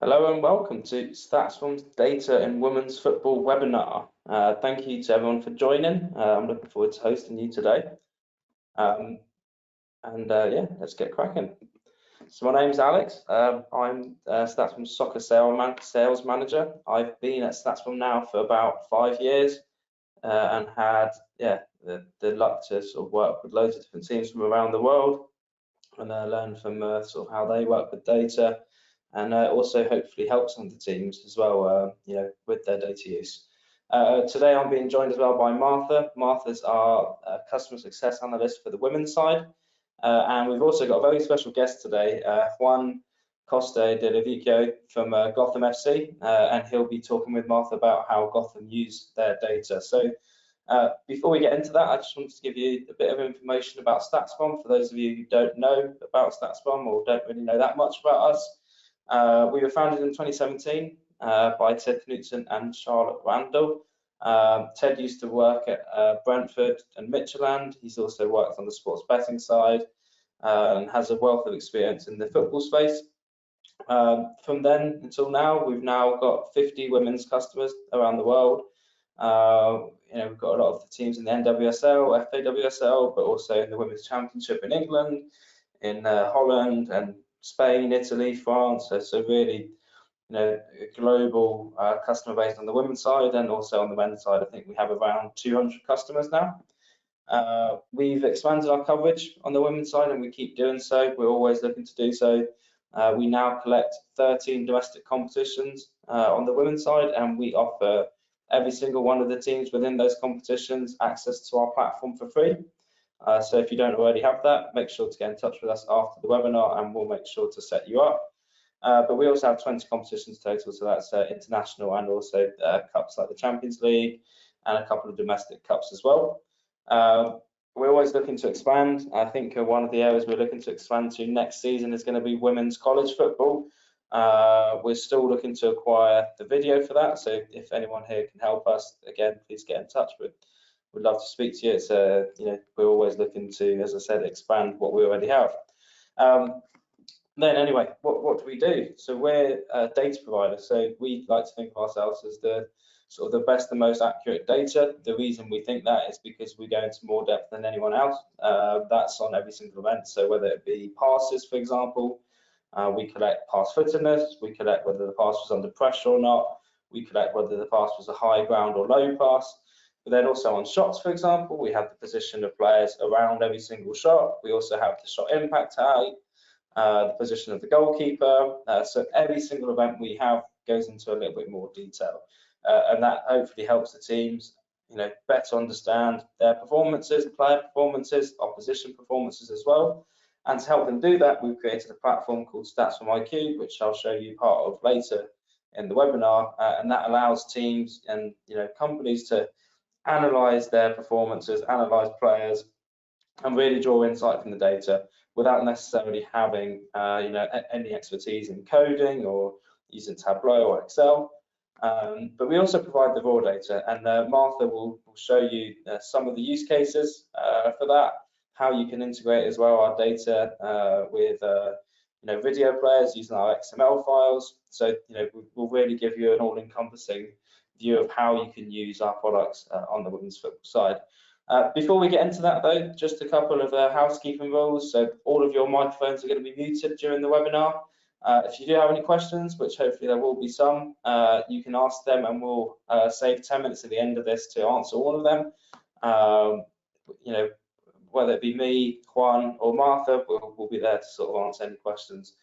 Hello and welcome to StatsBomb's Data in Women's Football webinar. Thank you to everyone for joining. I'm looking forward to hosting you today. Yeah, let's get cracking. So my name's Alex. I'm StatsBomb's soccer sales manager. I've been at StatsBomb now for about 5 years and had the luck to sort of work with loads of different teams from around the world and learn from sort of how they work with data. And also hopefully help some of the teams as well, with their data use. Today I'm being joined as well by Martha. Martha's our customer success analyst for the women's side. And we've also got a very special guest today, Juan Costa de Levico from Gotham FC, and he'll be talking with Martha about how Gotham use their data. So before we get into that, I just wanted to give you a bit of information about StatsBomb for those of you who don't know about StatsBomb or don't really know that much about us. We were founded in 2017 by Ted Knutson and Charlotte Randall. Ted used to work at Brentford and Midtjylland. He's also worked on the sports betting side and has a wealth of experience in the football space. From then until now, we've now got 50 women's customers around the world. We've got a lot of the teams in the NWSL, FAWSL, but also in the Women's Championship in England, in Holland, and Spain, Italy, France. So really, a global customer base on the women's side, and also on the men's side, I think we have around 200 customers now. We've expanded our coverage on the women's side, and we keep doing so. We're always looking to do so. We now collect 13 domestic competitions on the women's side, and we offer every single one of the teams within those competitions access to our platform for free. So if you don't already have that, make sure to get in touch with us after the webinar and we'll make sure to set you up. But we also have 20 competitions total, so that's international and also cups like the Champions League and a couple of domestic cups as well. We're always looking to expand. I think one of the areas we're looking to expand to next season is going to be women's college football. We're still looking to acquire the video for that, so if anyone here can help us, again, please get in touch. We'd love to speak to you. It's we're always looking to, as I said, expand what we already have. Then anyway, what do we do? So we're a data provider, so we like to think of ourselves as the sort of the best and most accurate data. The reason we think that is because we go into more depth than anyone else. That's on every single event. So whether it be passes, for example, we collect pass footedness, we collect whether the pass was under pressure or not, we collect whether the pass was a high ground or low pass. But then also on shots, for example, we have the position of players around every single shot. We also have the shot impact height, the position of the goalkeeper. So every single event we have goes into a little bit more detail. And that hopefully helps the teams, better understand their performances, player performances, opposition performances as well. And to help them do that, we've created a platform called StatsBomb IQ, which I'll show you part of later in the webinar. And that allows teams and companies to analyze their performances, analyze players, and really draw insight from the data without necessarily having any expertise in coding or using Tableau or Excel. But we also provide the raw data, and Martha will show you some of the use cases for that, how you can integrate as well our data with video players using our XML files. So we'll really give you an all-encompassing view of how you can use our products on the women's football side. Before we get into that though, just a couple of housekeeping rules. So all of your microphones are going to be muted during the webinar. If you do have any questions, which hopefully there will be some, you can ask them, and we'll save 10 minutes at the end of this to answer all of them. Whether it be me, Juan, or Martha, we'll be there to sort of answer any questions.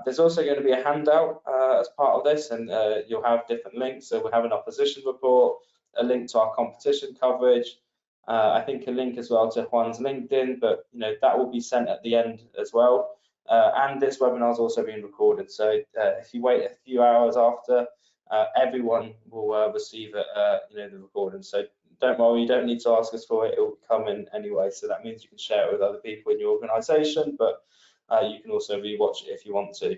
There's also going to be a handout as part of this, and you'll have different links. So we'll have an opposition report, a link to our competition coverage, I think a link as well to Juan's LinkedIn, but that will be sent at the end as well. And this webinar is also being recorded, so if you wait a few hours after, everyone will receive the recording. So don't worry, you don't need to ask us for it, it will come in anyway. So that means you can share it with other people in your organisation, but you can also rewatch it if you want to.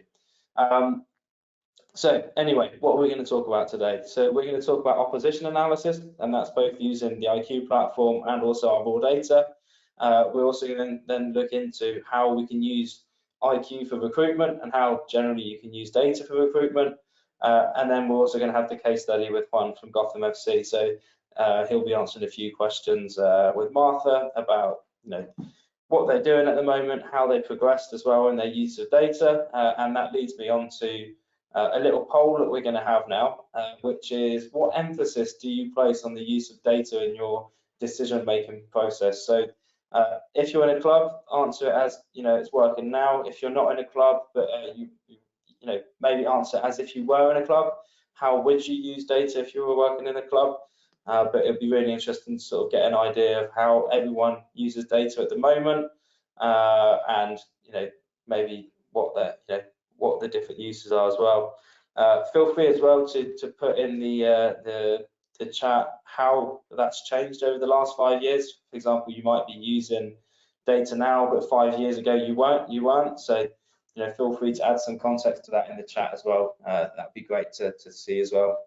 So anyway, what are we going to talk about today? So we're going to talk about opposition analysis, and that's both using the IQ platform and also our raw data. We're also going to then look into how we can use IQ for recruitment and how generally you can use data for recruitment. And then we're also going to have the case study with Juan from Gotham FC. So he'll be answering a few questions with Martha about, what they're doing at the moment, how they progressed as well in their use of data. And that leads me on to a little poll that we're going to have now, which is, what emphasis do you place on the use of data in your decision-making process? So if you're in a club, answer it as, it's working now. If you're not in a club, but you maybe answer as if you were in a club. How would you use data if you were working in a club? But it'd be really interesting to sort of get an idea of how everyone uses data at the moment, and maybe what the different uses are as well. Feel free as well to put in the chat how that's changed over the last 5 years. For example, you might be using data now, but 5 years ago you weren't. So feel free to add some context to that in the chat as well. That'd be great to see as well.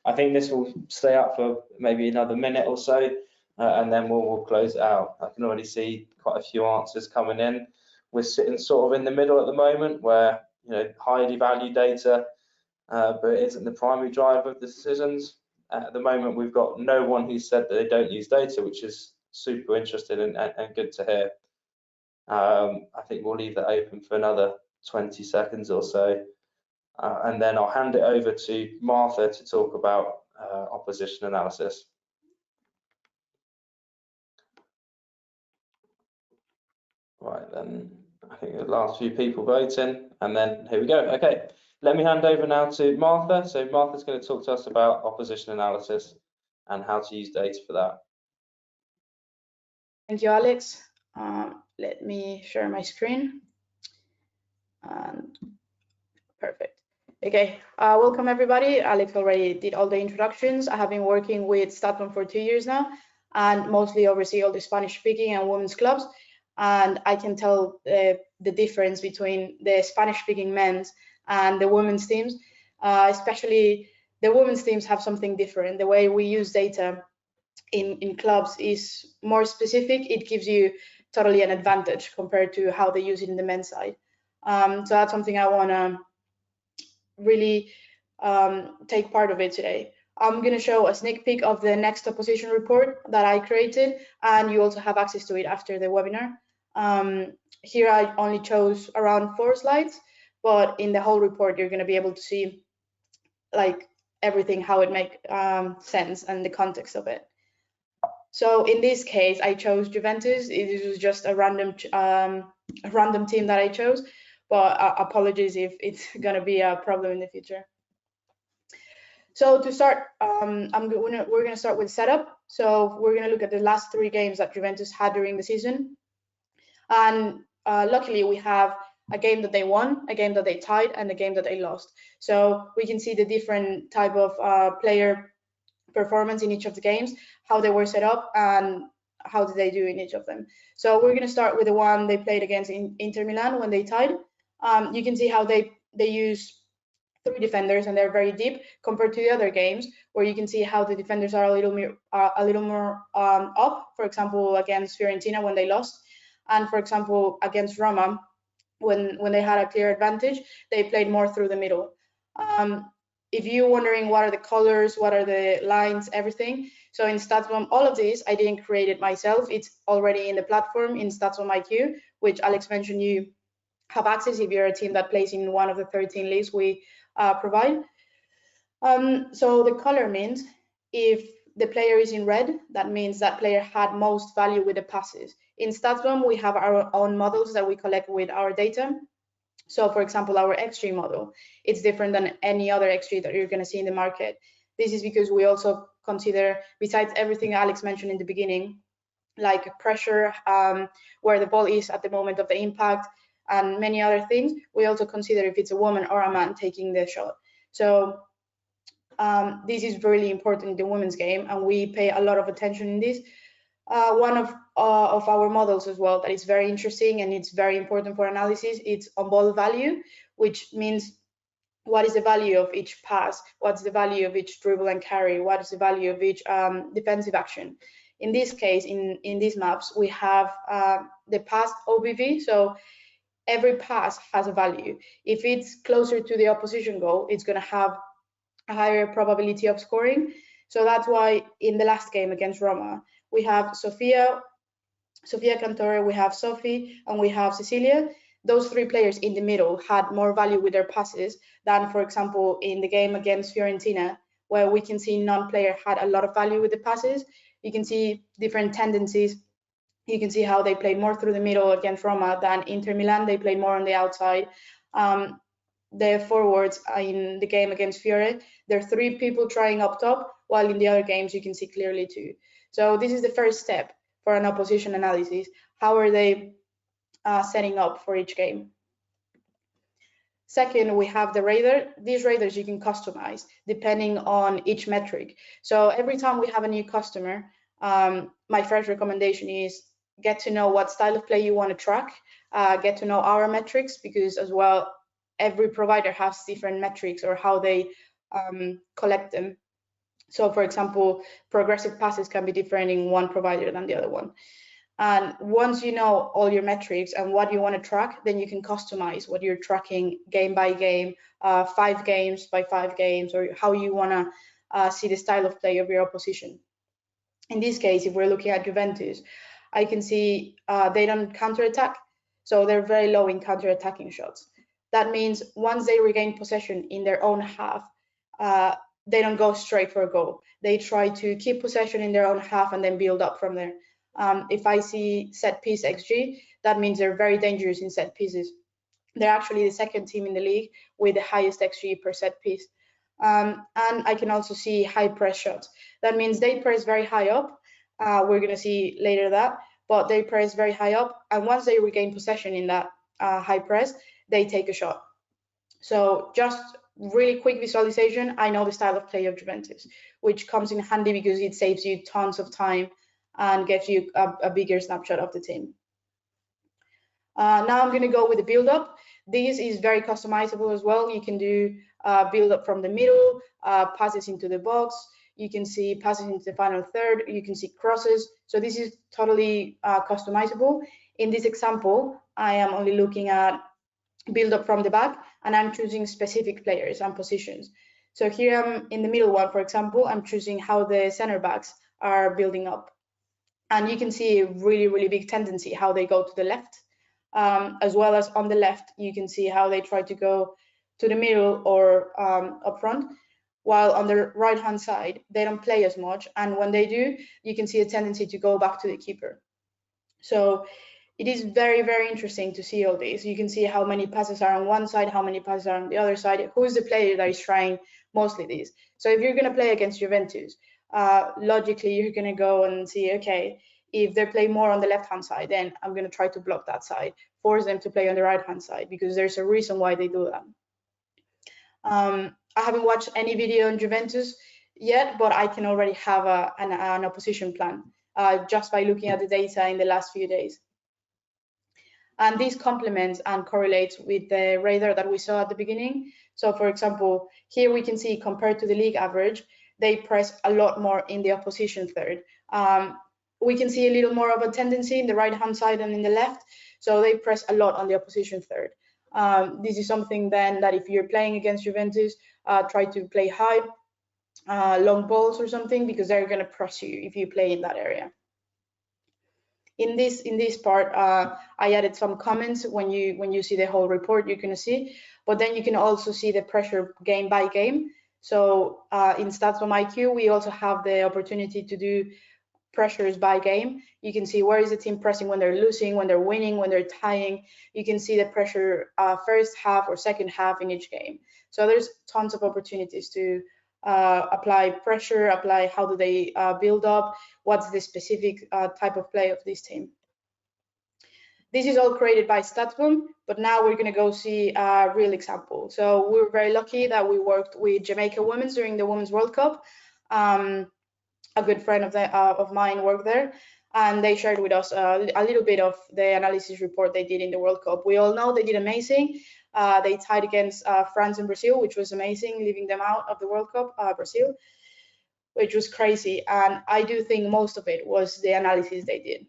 I think this will stay up for maybe another minute or so, and then we'll close it out. I can already see quite a few answers coming in. We're sitting sort of in the middle at the moment, where highly valued data, but it isn't the primary driver of the decisions. At the moment, we've got no one who said that they don't use data, which is super interesting and good to hear. I think we'll leave that open for another 20 seconds or so. And then I'll hand it over to Martha to talk about opposition analysis. Right, then I think the last few people voting, and then here we go. Okay, let me hand over now to Martha. So Martha's going to talk to us about opposition analysis and how to use data for that. Thank you, Alex. Let me share my screen. And perfect. Okay, welcome everybody. Alex already did all the introductions. I have been working with StatBomb for 2 years now, and mostly oversee all the Spanish speaking and women's clubs. And I can tell the difference between the Spanish speaking men's and the women's teams. Especially the women's teams have something different. The way we use data in clubs is more specific. It gives you totally an advantage compared to how they use it in the men's side. So that's something I want to really take part of it today. I'm going to show a sneak peek of the next opposition report that I created, and you also have access to it after the webinar. Here I only chose around 4 slides, but in the whole report you're going to be able to see like everything, how it makes sense and the context of it. So in this case I chose Juventus. It was just a random team that I chose, but apologies if it's going to be a problem in the future. So to start, we're going to start with setup. So we're going to look at the last 3 games that Juventus had during the season. And luckily we have a game that they won, a game that they tied, and a game that they lost. So we can see the different type of player performance in each of the games, how they were set up, and how did they do in each of them. So we're going to start with the one they played against Inter Milan when they tied. You can see how they use 3 defenders, and they're very deep compared to the other games, where you can see how the defenders are a little more up. For example, against Fiorentina when they lost, and for example against Roma when they had a clear advantage, they played more through the middle. If you're wondering what are the colors, what are the lines, everything, so in StatsBomb, all of this I didn't create it myself. It's already in the platform in StatsBomb IQ, which Alex mentioned you have access if you're a team that plays in one of the 13 leagues we provide. So the color means if the player is in red, that means that player had most value with the passes. In StatsBomb, we have our own models that we collect with our data. So for example, our XG model, it's different than any other XG that you're going to see in the market. This is because we also consider, besides everything Alex mentioned in the beginning, like pressure, where the ball is at the moment of the impact, and many other things, we also consider if it's a woman or a man taking the shot. So this is really important in the women's game, and we pay a lot of attention in this. One of our models as well that is very interesting and it's very important for analysis, it's on ball value, which means what is the value of each pass, what's the value of each dribble and carry, what is the value of each defensive action. In this case, in these maps, we have the past OBV. So every pass has a value. If it's closer to the opposition goal, it's going to have a higher probability of scoring. So that's why in the last game against Roma, we have Sofia Cantore, we have Sophie, and we have Cecilia. Those three players in the middle had more value with their passes than, for example, in the game against Fiorentina, where we can see non-player had a lot of value with the passes. You can see different tendencies. You can see how they played more through the middle against Roma than Inter Milan. They played more on the outside. The forwards in the game against Fiore, there are three people trying up top, while in the other games you can see clearly two. So this is the first step for an opposition analysis. How are they setting up for each game? Second, we have the radar. These radars you can customize depending on each metric. So every time we have a new customer, my first recommendation is get to know what style of play you want to track, get to know our metrics, because as well, every provider has different metrics or how they collect them. So for example, progressive passes can be different in one provider than the other one. And once you know all your metrics and what you want to track, then you can customize what you're tracking game by game, 5 games by 5 games, or how you want to see the style of play of your opposition. In this case, if we're looking at Juventus, I can see they don't counterattack, so they're very low in counterattacking shots. That means once they regain possession in their own half, they don't go straight for a goal. They try to keep possession in their own half and then build up from there. If I see set piece XG, that means they're very dangerous in set pieces. They're actually the second team in the league with the highest XG per set piece. And I can also see high press shots. That means they press very high up. We're going to see later that, but they press very high up. And once they regain possession in that high press, they take a shot. So just really quick visualization, I know the style of play of Juventus, which comes in handy because it saves you tons of time and gives you a bigger snapshot of the team. Now I'm going to go with the build-up. This is very customizable as well. You can do build-up from the middle, passes into the box. You can see passes into the final third. You can see crosses. So this is totally customizable. In this example, I am only looking at build-up from the back, and I'm choosing specific players and positions. So here I'm in the middle one, for example, I'm choosing how the center backs are building up. And you can see a really, really big tendency how they go to the left, as well as on the left, you can see how they try to go to the middle or up front, while on the right-hand side, they don't play as much. And when they do, you can see a tendency to go back to the keeper. So it is very, very interesting to see all this. You can see how many passes are on one side, how many passes are on the other side, who is the player that is trying mostly this. So if you're going to play against Juventus, logically, you're going to go and see, okay, if they play more on the left-hand side, then I'm going to try to block that side, force them to play on the right-hand side, because there's a reason why they do that. I haven't watched any video on Juventus yet, but I can already have an opposition plan just by looking at the data in the last few days. And this complements and correlates with the radar that we saw at the beginning. So for example, here we can see compared to the league average, they press a lot more in the opposition third. We can see a little more of a tendency in the right-hand side than in the left. So they press a lot on the opposition third. This is something then that if you're playing against Juventus, try to play high, long balls or something, because they're going to press you if you play in that area. In this part, I added some comments. When you see the whole report, you're going to see, but then you can also see the pressure game by game. So in StatsBomb IQ, we also have the opportunity to do pressures by game. You can see where is the team pressing when they're losing, when they're winning, when they're tying. You can see the pressure first half or second half in each game. So there's tons of opportunities to apply pressure, apply how do they build up, what's the specific type of play of this team. This is all created by StatsBomb, but now we're going to go see a real example. So we were very lucky that we worked with Jamaica Women's during the Women's World Cup. A good friend of mine worked there, and they shared with us a little bit of the analysis report they did in the World Cup. We all know they did amazing. They tied against France and Brazil, which was amazing, leaving them out of the World Cup, Brazil, which was crazy. And I do think most of it was the analysis they did.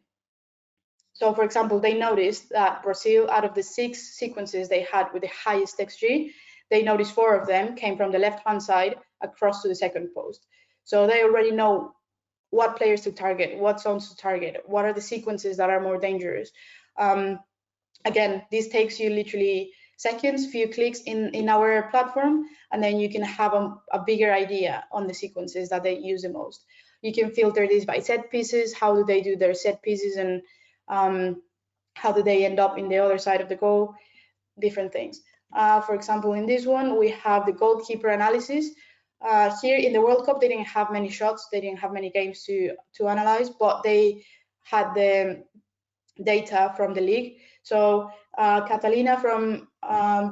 So for example, they noticed that Brazil, out of the 6 sequences they had with the highest XG, they noticed 4 of them came from the left-hand side across to the second post. So they already know what players to target, what zones to target, what are the sequences that are more dangerous. Again, this takes you literally seconds, few clicks in our platform, and then you can have a bigger idea on the sequences that they use the most. You can filter this by set pieces, how do they do their set pieces, and how do they end up in the other side of the goal, different things. For example, in this one, we have the goalkeeper analysis. Here in the World Cup, they didn't have many shots, they didn't have many games to analyze, but they had the data from the league. So Catalina from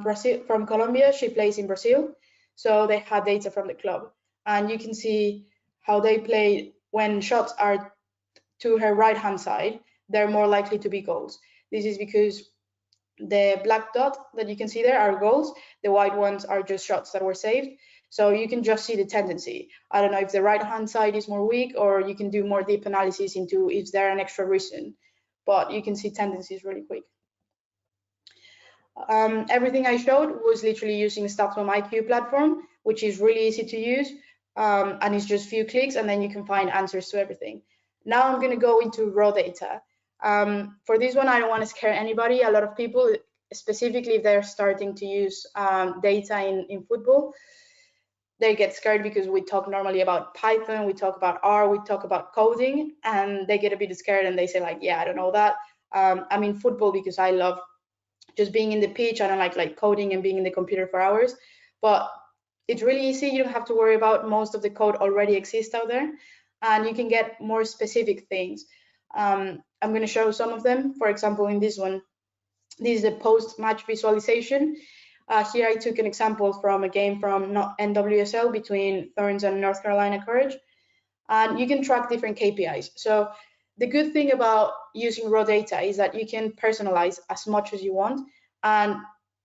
Brazil, from Colombia, she plays in Brazil. So they had data from the club, and you can see how they play when shots are to her right-hand side. They're more likely to be goals. This is because the black dot that you can see there are goals. The white ones are just shots that were saved. So you can just see the tendency. I don't know if the right-hand side is more weak, or you can do more deep analysis into if there an extra reason, but you can see tendencies really quick. Everything I showed was literally using StatsBomb IQ platform, which is really easy to use, and it's just few clicks, and then you can find answers to everything. Now I'm going to go into raw data. For this one, I don't want to scare anybody. A lot of people, specifically if they're starting to use data in football, they get scared because we talk normally about Python, we talk about R, we talk about coding, and they get a bit scared and they say like, yeah, I don't know that. I'm in football because I love just being in the pitch. I don't like coding and being in the computer for hours, but it's really easy. You don't have to worry about, most of the code already exists out there, and you can get more specific things. I'm going to show some of them. For example, in this one, this is a post-match visualization. Here I took an example from a game from NWSL between Thorns and North Carolina Courage, and you can track different KPIs. So the good thing about using raw data is that you can personalize as much as you want, and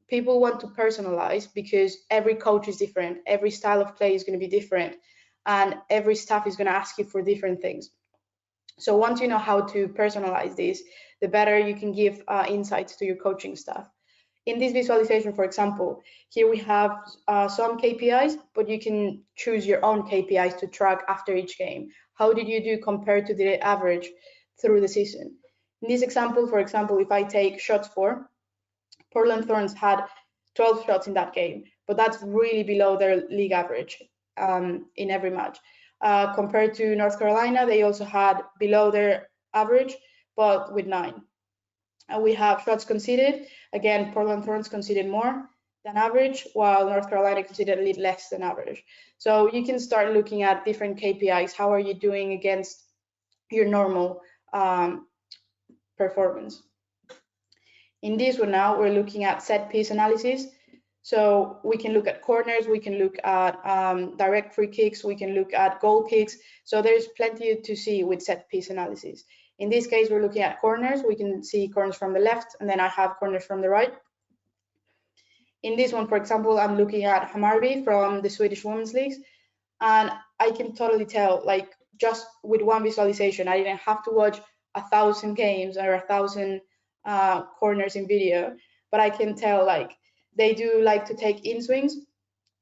people want to personalize because every coach is different, every style of play is going to be different, and every staff is going to ask you for different things. So once you know how to personalize this, the better you can give insights to your coaching staff. In this visualization, for example, here we have some KPIs, but you can choose your own KPIs to track after each game. How did you do compared to the average through the season? In this example, for example, if I take shots for, Portland Thorns had 12 shots in that game, but that's really below their league average in every match. Compared to North Carolina, they also had below their average, but with 9. And we have shots conceded. Again, Portland Thorns conceded more than average, while North Carolina conceded a little less than average. So you can start looking at different KPIs. How are you doing against your normal performance? In this one now, we're looking at set piece analysis. So we can look at corners, we can look at direct free kicks, we can look at goal kicks. So there's plenty to see with set piece analysis. In this case, we're looking at corners. We can see corners from the left, and then I have corners from the right. In this one, for example, I'm looking at Hammarby from the Swedish Women's League, and I can totally tell, like, just with one visualization, I didn't have to watch 1,000 games or 1,000 corners in video, but I can tell, like, they do like to take in swings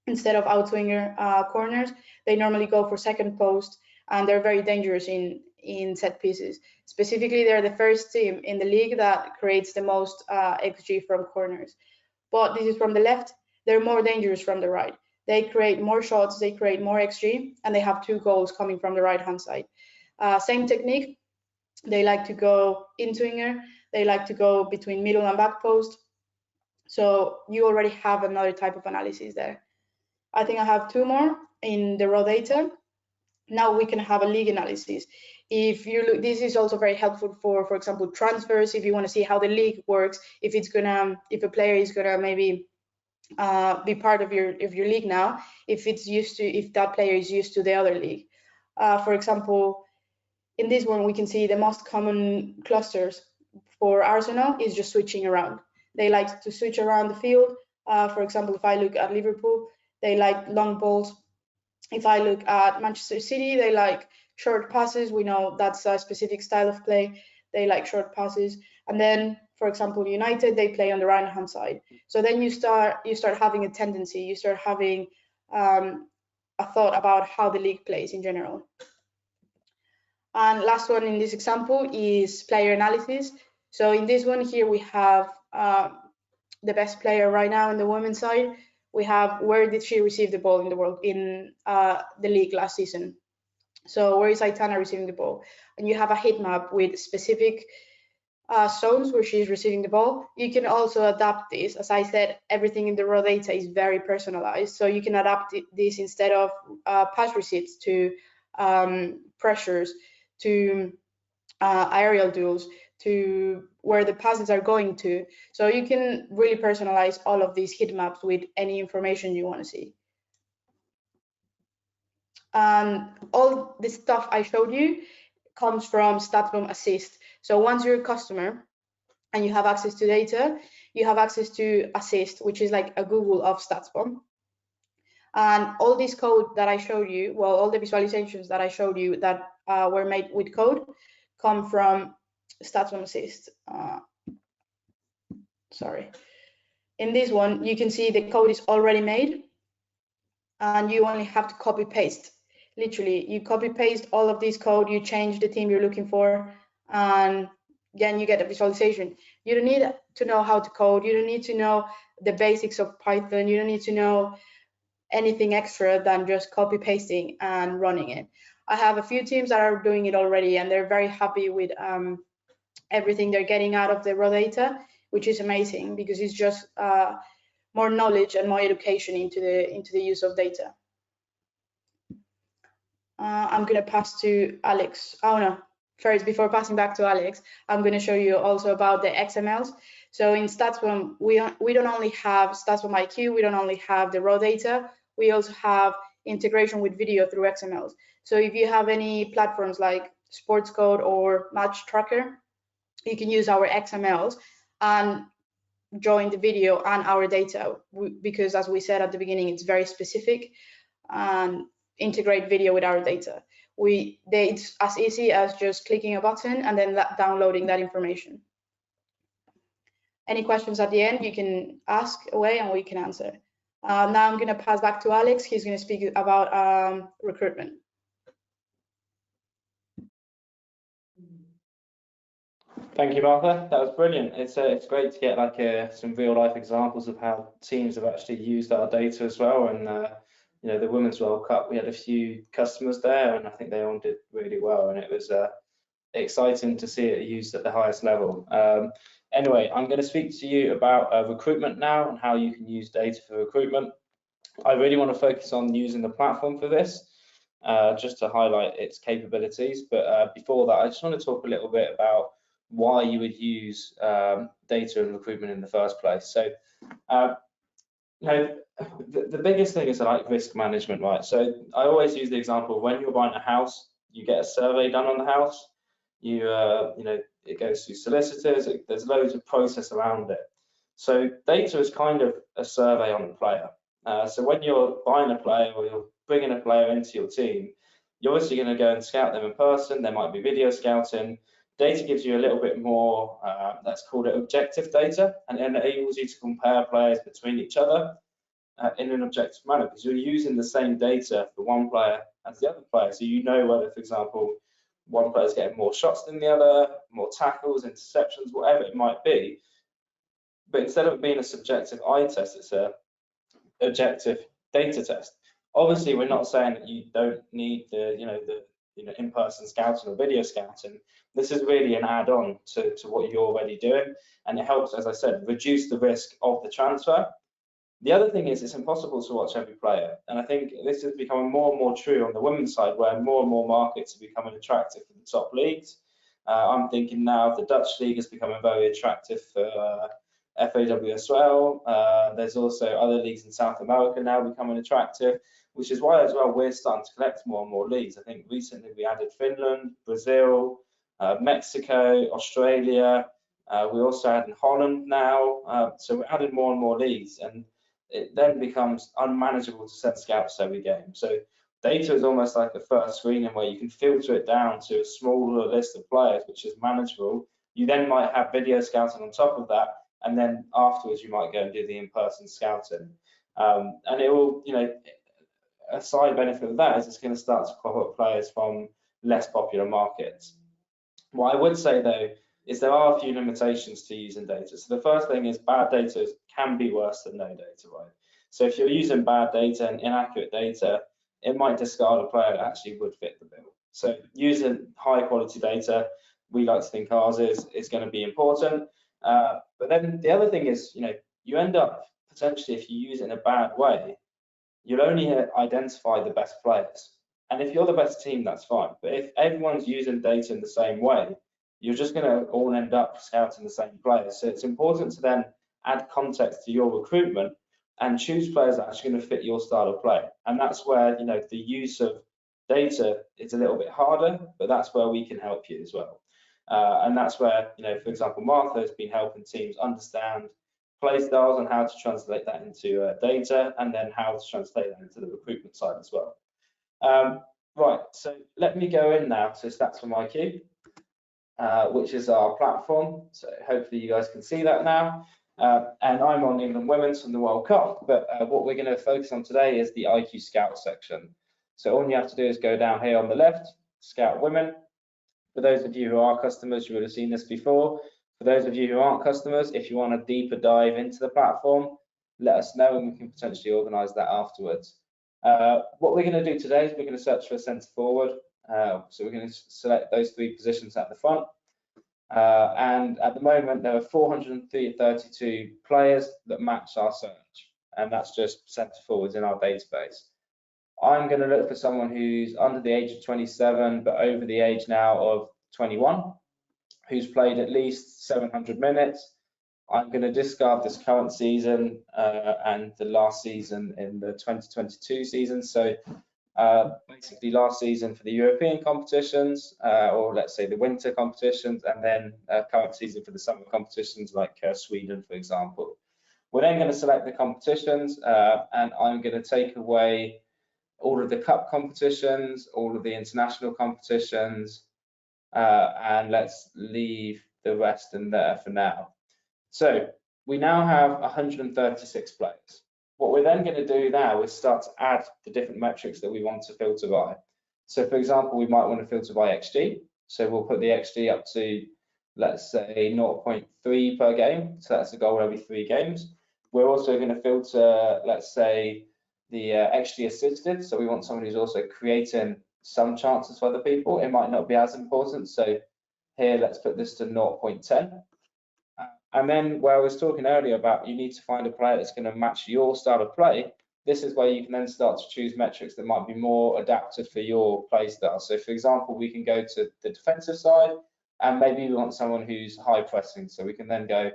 instead of out swinger corners. They normally go for second post, and they're very dangerous in set pieces. Specifically, they're the first team in the league that creates the most XG from corners. But this is from the left. They're more dangerous from the right. They create more shots, they create more XG, and they have 2 goals coming from the right-hand side. Same technique. They like to go in swinger. They like to go between middle and back post. So you already have another type of analysis there. I think I have 2 more in the raw data. Now we can have a league analysis. If you look, this is also very helpful for example, transfers. If you want to see how the league works, if a player is gonna maybe be part of your league now, if that player is used to the other league. For example, in this one we can see the most common clusters for Arsenal is just switching around. They like to switch around the field. For example, if I look at Liverpool, they like long balls. If I look at Manchester City, they like short passes. We know that's a specific style of play. They like short passes. And then, for example, United, they play on the right-hand side. So then you start having a tendency, you start having a thought about how the league plays in general. And last one in this example is player analysis. So in this one here, we have the best player right now in the women's side. We have where did she receive the ball in the world in the league last season. So where is Aitana receiving the ball? And you have a heat map with specific zones where she's receiving the ball. You can also adapt this. As I said, everything in the raw data is very personalized. So you can adapt this instead of pass receipts to pressures, to aerial duels, to where the passes are going to. So you can really personalize all of these heat maps with any information you want to see. All the stuff I showed you comes from StatsBomb Assist. So once you're a customer and you have access to data, you have access to Assist, which is like a Google of StatsBomb. And all this code that I showed you, well, all the visualizations that I showed you that were made with code come from StatsBomb Assist. Sorry. In this one, you can see the code is already made and you only have to copy paste. Literally, you copy paste all of this code, you change the theme you're looking for, and then you get a visualization. You don't need to know how to code. You don't need to know the basics of Python. You don't need to know anything extra than just copy pasting and running it. I have a few teams that are doing it already, and they're very happy with everything they're getting out of the raw data, which is amazing because it's just more knowledge and more education into the use of data. I'm going to pass to Alex. Oh no, first, before passing back to Alex, I'm going to show you also about the XMLs. So in StatsBomb, we don't only have StatsBomb IQ, we don't only have the raw data, we also have integration with video through XMLs. So if you have any platforms like SportsCode or Match Tracker, you can use our XMLs and join the video and our data, because as we said at the beginning, it's very specific, and integrate video with our data. It's as easy as just clicking a button and then downloading that information. Any questions at the end, you can ask away and we can answer. Now I'm going to pass back to Alex. He's going to speak about recruitment. Thank you, Martha. That was brilliant. It's great to get like some real life examples of how teams have actually used our data as well. And you know, the Women's World Cup, we had a few customers there, and I think they all did really well. And it was exciting to see it used at the highest level. Anyway, I'm going to speak to you about recruitment now and how you can use data for recruitment. I really want to focus on using the platform for this, just to highlight its capabilities. But before that, I just want to talk a little bit about why you would use data and recruitment in the first place. So, you know, the biggest thing is like risk management, right? So I always use the example of when you're buying a house, you get a survey done on the house. You know, it goes through solicitors. There's loads of process around it. So data is kind of a survey on the player. So when you're buying a player or you're bringing a player into your team, you're obviously going to go and scout them in person. There might be video scouting. Data gives you a little bit more, let's call it objective data, and it enables you to compare players between each other in an objective manner, because you're using the same data for one player as the other player. So you know whether, for example, one player's getting more shots than the other, more tackles, interceptions, whatever it might be. But instead of it being a subjective eye test, it's a objective data test. Obviously, we're not saying that you don't need the in-person scouting or video scouting. This is really an add-on to what you're already doing, and it helps, as I said, reduce the risk of the transfer. The other thing is it's impossible to watch every player, and I think this is becoming more and more true on the women's side, where more and more markets are becoming attractive for the top leagues. I'm thinking now the Dutch league is becoming very attractive for FAWSL. There's also other leagues in South America now becoming attractive, which is why as well we're starting to collect more and more leagues. I think recently we added Finland, Brazil, Mexico, Australia. We also added Holland now. So we're adding more and more leagues, and it then becomes unmanageable to send scouts every game. So data is almost like a first screening where you can filter it down to a smaller list of players, which is manageable, You then might have video scouting on top of that, and then afterwards you might go and do the in-person scouting. And it will, a side benefit of that is it's going to start to crop up players from less popular markets. What I would say though is there are a few limitations to using data. So the first thing is bad data can be worse than no data, right? So if you're using bad data and inaccurate data, it might discard a player that actually would fit the bill. So using high quality data, we like to think ours is going to be important. But then the other thing is, you end up potentially, if you use it in a bad way, you'll only identify the best players. And if you're the best team, that's fine. But if everyone's using data in the same way, you're just going to all end up scouting the same players. So it's important to then add context to your recruitment and choose players that are actually going to fit your style of play. And that's where, the use of data is a little bit harder, but that's where we can help you as well. And that's where, for example, Martha has been helping teams understand play styles and how to translate that into data, and then how to translate that into the recruitment side as well. Right, so let me go in now to Stats from IQ, which is our platform. So hopefully you guys can see that now. And I'm on England Women's from the World Cup, but what we're going to focus on today is the IQ Scout section. So all you have to do is go down here on the left, Scout Women. For those of you who are customers, you would have seen this before. For those of you who aren't customers, if you want a deeper dive into the platform, let us know and we can potentially organise that afterwards. What we're going to do today is we're going to search for a centre forward. So we're going to select those 3 positions at the front. And at the moment, there are 432 players that match our search, and that's just centre forwards in our database. I'm going to look for someone who's under the age of 27, but over the age now of 21, who's played at least 700 minutes. I'm going to discard this current season and the last season in the 2022 season. So basically last season for the European competitions, or let's say the winter competitions, and then current season for the summer competitions like Sweden, for example. We're then going to select the competitions, and I'm going to take away all of the cup competitions, all of the international competitions, and let's leave the rest in there for now. So we now have 136 players. What we're then going to do now is start to add the different metrics that we want to filter by. So for example, we might want to filter by XG. So we'll put the XG up to, let's say, 0.3 per game. So that's a goal every 3 games. We're also going to filter, let's say, the XG assisted. So we want someone who's also creating some chances for other people. It might not be as important. So here, let's put this to 0.10. And then where I was talking earlier about you need to find a player that's going to match your style of play, this is where you can then start to choose metrics that might be more adapted for your play style. So for example, we can go to the defensive side, and maybe we want someone who's high pressing. So we can then go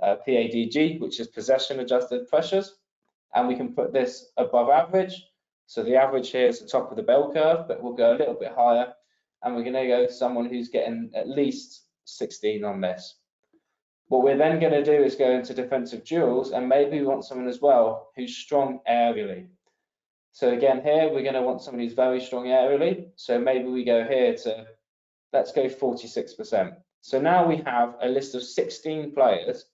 PADG, which is possession adjusted pressures, and we can put this above average. So the average here is the top of the bell curve, but we'll go a little bit higher, and we're going to go to someone who's getting at least 16 on this. What we're then going to do is go into defensive duels, and maybe we want someone as well who's strong aerially. So again, here we're going to want someone who's very strong aerially. So maybe we go here to, let's go 46%. So now we have a list of 16 players.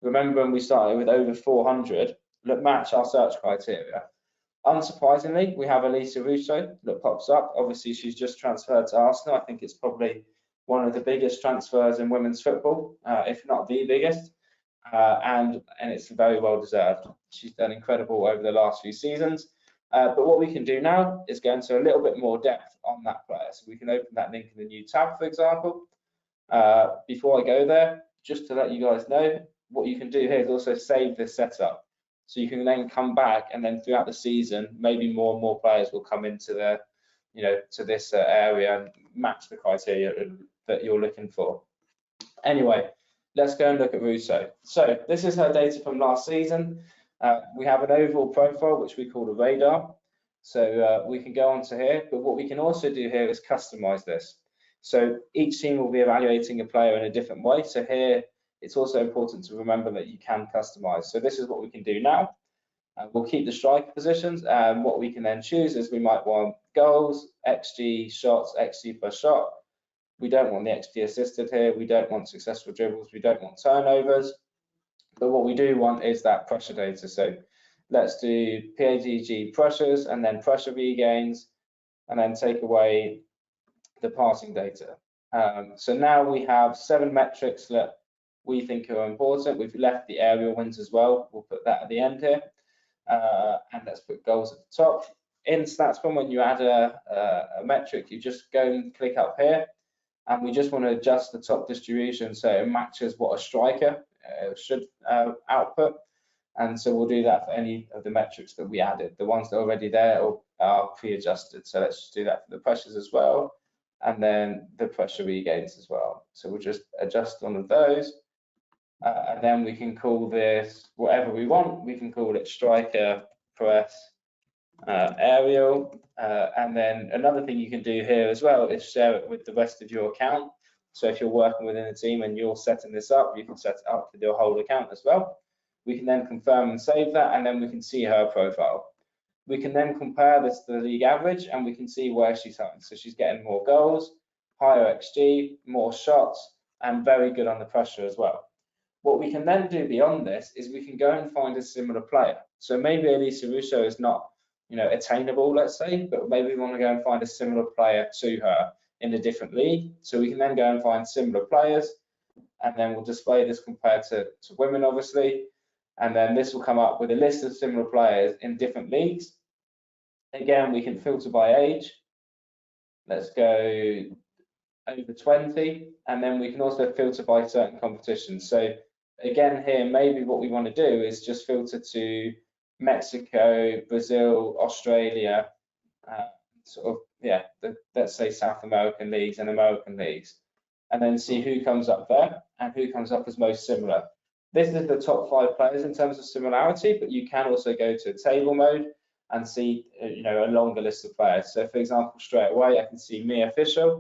Remember when we started with over 400 that match our search criteria. Unsurprisingly, we have Elisa Russo that pops up. Obviously, she's just transferred to Arsenal. I think it's probably one of the biggest transfers in women's football, if not the biggest, and it's very well deserved. She's done incredible over the last few seasons. But what we can do now is go into a little bit more depth on that player. So we can open that link in the new tab, for example. Before I go there, just to let you guys know, what you can do here is also save this setup. So you can then come back, and then throughout the season, maybe more and more players will come into the, to this area and match the criteria that you're looking for. Anyway, let's go and look at Russo. So this is her data from last season. We have an overall profile, which we call the radar. So we can go onto here, but what we can also do here is customize this. So each team will be evaluating a player in a different way. So here, it's also important to remember that you can customize. So this is what we can do now. We'll keep the striker positions, and what we can then choose is we might want goals, XG, shots, XG per shot. We don't want the XG assisted here. We don't want successful dribbles. We don't want turnovers. But what we do want is that pressure data. So let's do PADG pressures and then pressure regains, and then take away the passing data. So now we have 7 metrics that we think are important. We've left the aerial wins as well. We'll put that at the end here. And let's put goals at the top. In StatsBomb, when you add a metric, you just go and click up here, and we just want to adjust the top distribution so it matches what a striker should output. And so we'll do that for any of the metrics that we added. The ones that are already there are pre-adjusted. So let's just do that for the pressures as well, and then the pressure regains as well. So we'll just adjust one of those. And then we can call this whatever we want. We can call it striker, press, aerial. And then another thing you can do here as well is share it with the rest of your account. So if you're working within a team and you're setting this up, you can set it up for your whole account as well. We can then confirm and save that, and then we can see her profile. We can then compare this to the league average, and we can see where she's at. So she's getting more goals, higher XG, more shots, and very good on the pressure as well. What we can then do beyond this is we can go and find a similar player. So maybe Elisa Russo is not, attainable, let's say, but maybe we want to go and find a similar player to her in a different league. So we can then go and find similar players, and then we'll display this compared to women, obviously. And then this will come up with a list of similar players in different leagues. Again, we can filter by age. Let's go over 20, and then we can also filter by certain competitions. So again, here, maybe what we want to do is just filter to Mexico, Brazil, Australia, let's say South American leagues and American leagues, and then see who comes up there and who comes up as most similar. This is the top 5 players in terms of similarity, but you can also go to table mode and see, a longer list of players. So for example, straight away, I can see Mia Fisher,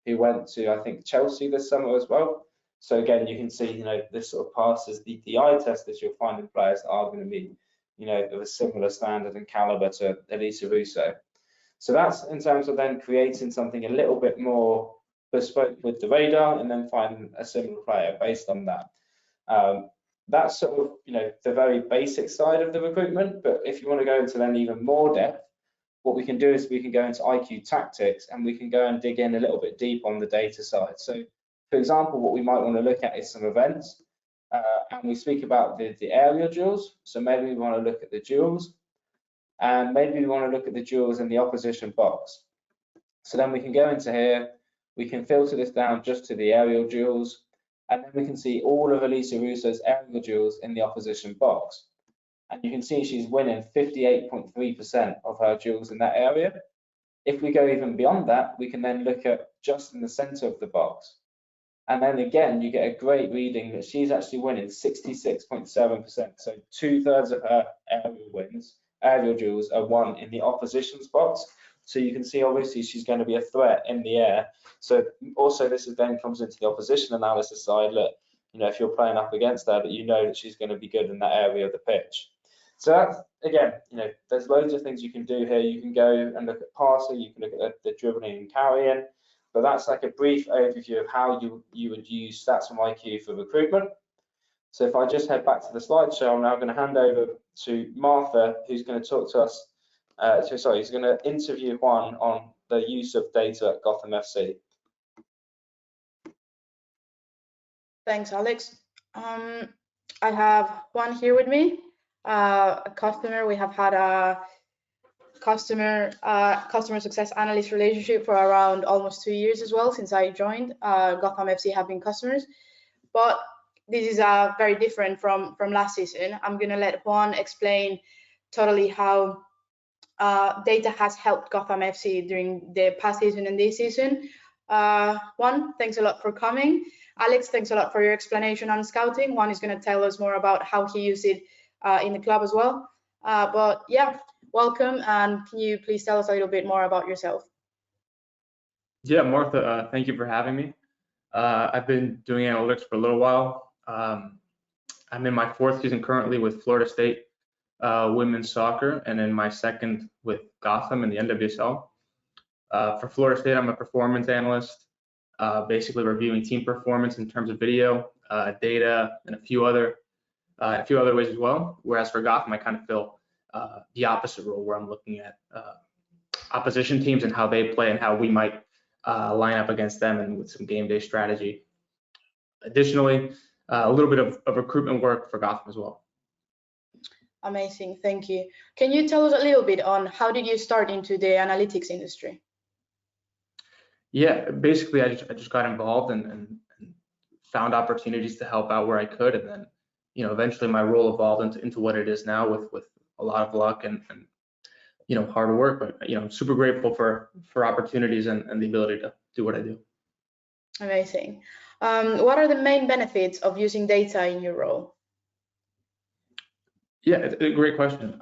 who went to, I think, Chelsea this summer as well. So again, you can see, this sort of passes the eye test that you'll find in players that are going to be, of a similar standard and caliber to Elisa Russo. So that's in terms of then creating something a little bit more bespoke with the radar, and then finding a similar player based on that. That's sort of, the very basic side of the recruitment. But if you want to go into then even more depth, what we can do is we can go into IQ Tactics, and we can go and dig in a little bit deep on the data side. So for example, what we might want to look at is some events, and we speak about the aerial duels. So maybe we want to look at the duels, and maybe we want to look at the duels in the opposition box. So then we can go into here, we can filter this down just to the aerial duels, and then we can see all of Elisa Russo's aerial duels in the opposition box. And you can see she's winning 58.3% of her duels in that area. If we go even beyond that, we can then look at just in the center of the box. And then again, you get a great reading that she's actually winning 66.7%. So 2/3 of her aerial duels are won in the opposition's box. So you can see, obviously, she's going to be a threat in the air. So also this then comes into the opposition analysis side. Look, if you're playing up against her, that that she's going to be good in that area of the pitch. So that's, again, there's loads of things you can do here. You can go and look at passing, you can look at the dribbling and carrying, but that's like a brief overview of how you would use StatsBomb IQ for recruitment. So if I just head back to the slideshow, I'm now going to hand over to Martha, who's going to talk to us. He's going to interview Juan on the use of data at Gotham FC. Thanks, Alex. I have Juan here with me, a customer. We have had a customer success analyst relationship for around almost 2 years as well since I joined. Gotham FC have been customers, but this is very different from last season. I'm going to let Juan explain totally how data has helped Gotham FC during the past season and this season. Juan, thanks a lot for coming. Alex, thanks a lot for your explanation on scouting. Juan is going to tell us more about how he used it in the club as well. But yeah, welcome, and can you please tell us a little bit more about yourself? Yeah, Martha, thank you for having me. I've been doing analytics for a little while. I'm in my 4th season currently with Florida State women's soccer, and in my 2nd with Gotham in the NWSL. For Florida State, I'm a performance analyst. basically reviewing team performance in terms of video, data, and a few other ways as well. Whereas for Gotham, I kind of fill the opposite role, where I'm looking at opposition teams and how they play and how we might line up against them, and with some game day strategy. Additionally, a little bit of recruitment work for Gotham as well. Amazing, thank you. Can you tell us a little bit on how did you start into the analytics industry? Yeah, basically I just got involved and found opportunities to help out where I could, and then eventually my role evolved into what it is now with a lot of luck and hard work. But I'm super grateful for opportunities and the ability to do what I do. Amazing. What are the main benefits of using data in your role? Yeah, it's a great question.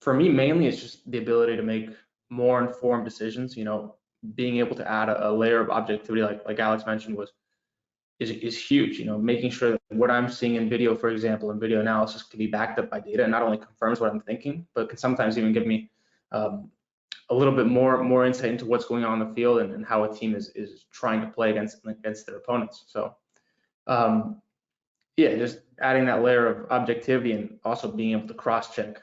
For me, mainly it's just the ability to make more informed decisions. Being able to add a layer of objectivity, like Alex mentioned, is huge. Making sure that what I'm seeing in video, for example, in video analysis, can be backed up by data, and not only confirms what I'm thinking, but can sometimes even give me a little bit more insight into what's going on in the field and how a team is trying to play against their opponents. So yeah, just adding that layer of objectivity and also being able to cross-check,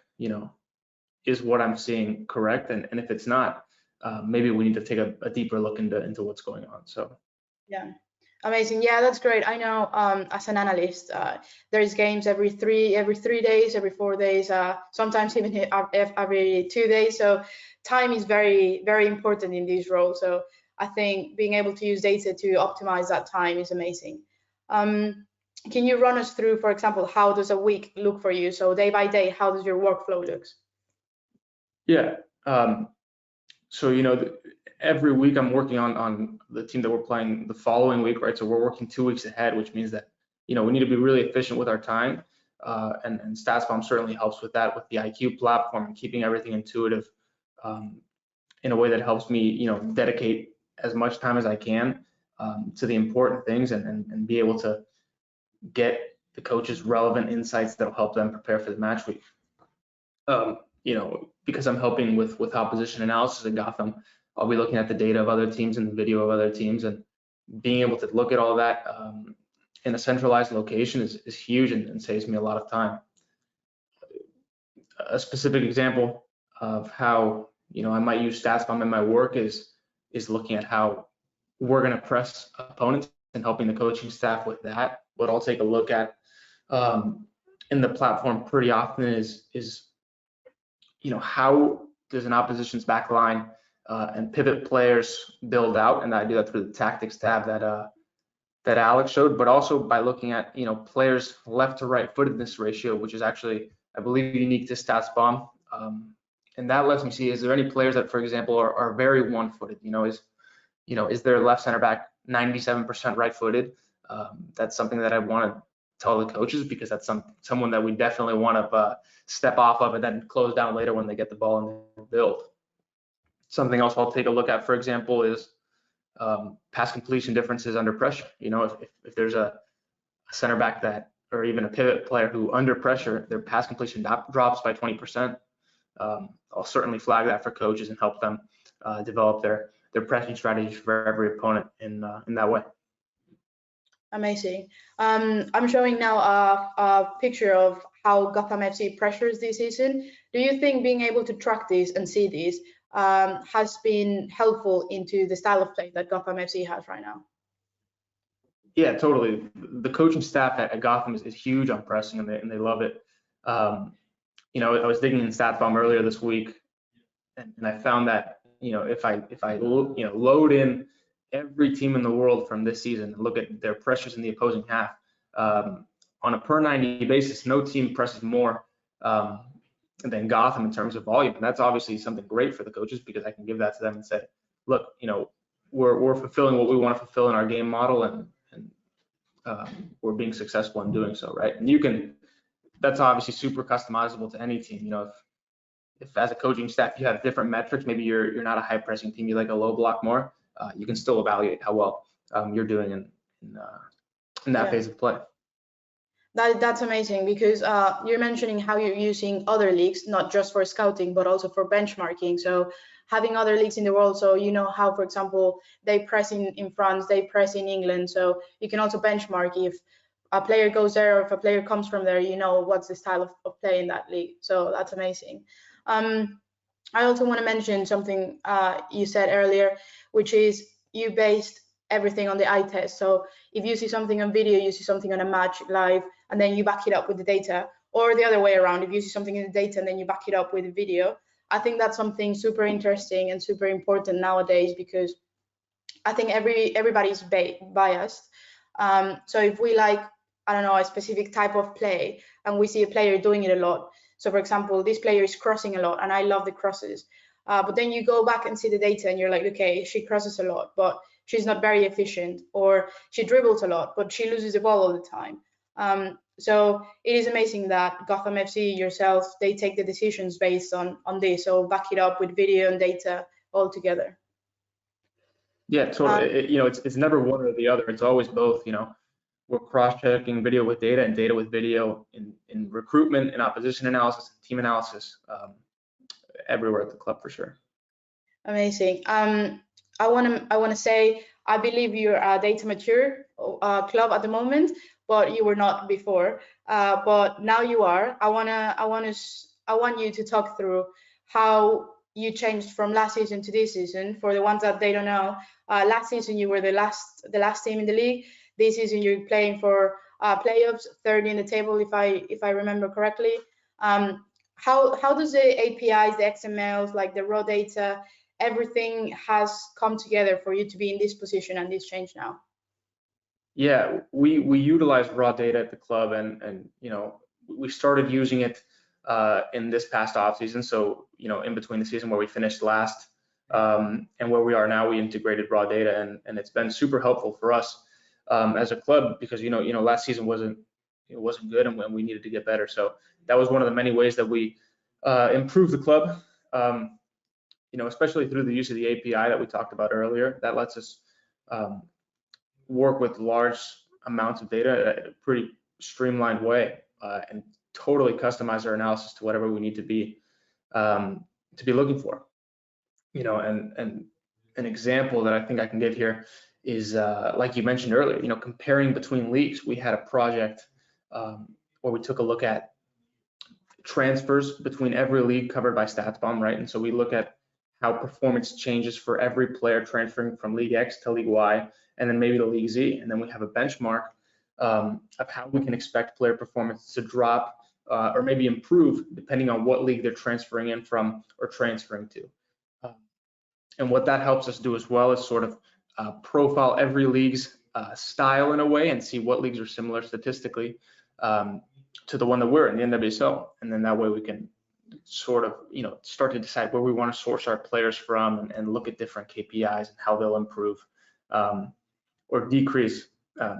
is what I'm seeing correct? And if it's not, maybe we need to take a deeper look into what's going on. So yeah, amazing. Yeah, that's great. I know as an analyst, there's games every three days, every 4 days, sometimes even every 2 days. So time is very, very important in these roles. So I think being able to use data to optimize that time is amazing. Can you run us through, for example, how does a week look for you? So day by day, how does your workflow look? Yeah. So every week I'm working on the team that we're playing the following week, right? So we're working 2 weeks ahead, which means that we need to be really efficient with our time. And StatsBomb certainly helps with that, with the IQ platform and keeping everything intuitive in a way that helps me, dedicate as much time as I can to the important things and be able to get the coaches relevant insights that'll help them prepare for the match week. Because I'm helping with opposition analysis at Gotham, I'll be looking at the data of other teams and the video of other teams, and being able to look at all that in a centralized location is huge and saves me a lot of time. A specific example of how I might use StatsBomb in my work is looking at how we're going to press opponents and helping the coaching staff with that. What I'll take a look at in the platform pretty often is how does an opposition's back line and pivot players build out, and I do that through the tactics tab that Alex showed, but also by looking at players left to right footedness ratio, which is actually, I believe, unique to StatsBomb, and that lets me see, is there any players that, for example, are very one-footed? Is their left center back 97% right-footed? That's something that I want to tell the coaches, because that's someone that we definitely want to step off of and then close down later when they get the ball in the build. Something else I'll take a look at, for example, is pass completion differences under pressure. If there's a center back that, or even a pivot player who under pressure, their pass completion drops by 20%, I'll certainly flag that for coaches and help them develop their pressing strategies for every opponent in that way. Amazing. I'm showing now a picture of how Gotham FC pressures this season. Do you think being able to track this and see this has been helpful into the style of play that Gotham FC has right now? Yeah, totally. The coaching staff at Gotham is huge on pressing, and they love it. I was digging in StatsBomb earlier this week, and I found that if I load in every team in the world from this season and look at their pressures in the opposing half, on a per 90 basis, no team presses more than Gotham in terms of volume. And that's obviously something great for the coaches, because I can give that to them and say, look, we're fulfilling what we want to fulfill in our game model, and we're being successful in doing so, right? And that's obviously super customizable to any team. If as a coaching staff you have different metrics, maybe you're not a high pressing team, you like a low block more, you can still evaluate how well you're doing in that phase of play. That's amazing, because you're mentioning how you're using other leagues, not just for scouting, but also for benchmarking. So having other leagues in the world, so you know how, for example, they press in France, they press in England, so you can also benchmark if a player goes there or if a player comes from there, you know what's the style of play in that league. So that's amazing. I also want to mention something you said earlier, which is you based everything on the eye test. So if you see something on video, you see something on a match live, and then you back it up with the data, or the other way around, if you see something in the data and then you back it up with the video. I think that's something super interesting and super important nowadays, because I think everybody's biased. So if we like, I don't know, a specific type of play and we see a player doing it a lot. So for example, this player is crossing a lot and I love the crosses. But then you go back and see the data and you're like, okay, she crosses a lot, but she's not very efficient, or she dribbles a lot, but she loses the ball all the time. So it is amazing that Gotham FC, yourself, they take the decisions based on this, so back it up with video and data all together. Yeah, totally. It's never one or the other. It's always both. We're cross-checking video with data and data with video in recruitment, in opposition analysis, team analysis, everywhere at the club for sure. Amazing. I want to say, I believe you're a data mature club at the moment, but you were not before. But now you are. I want you to talk through how you changed from last season to this season. For the ones that they don't know, last season you were the last team in the league. This season you're playing for playoffs, third in the table, if I remember correctly. How does the APIs, the XMLs, like the raw data, everything has come together for you to be in this position and this change now? Yeah, we utilize raw data at the club, and we started using it in this past off season. So in between the season where we finished last and where we are now, we integrated raw data, and it's been super helpful for us as a club, because last season wasn't good, and we needed to get better. So that was one of the many ways that we improved the club. Especially through the use of the API that we talked about earlier, that lets us work with large amounts of data in a pretty streamlined way, and totally customize our analysis to whatever we need to be looking for. And an example that I think I can give here is like you mentioned earlier, comparing between leagues. We had a project where we took a look at transfers between every league covered by StatsBomb, right? And so we look at how performance changes for every player transferring from League X to League Y, and then maybe to League Z. And then we have a benchmark of how we can expect player performance to drop or maybe improve depending on what league they're transferring in from or transferring to. And what that helps us do as well is sort of profile every league's style in a way, and see what leagues are similar statistically to the one that we're in, the NWSL. And then that way we can sort of start to decide where we want to source our players from, and look at different KPIs and how they'll improve or decrease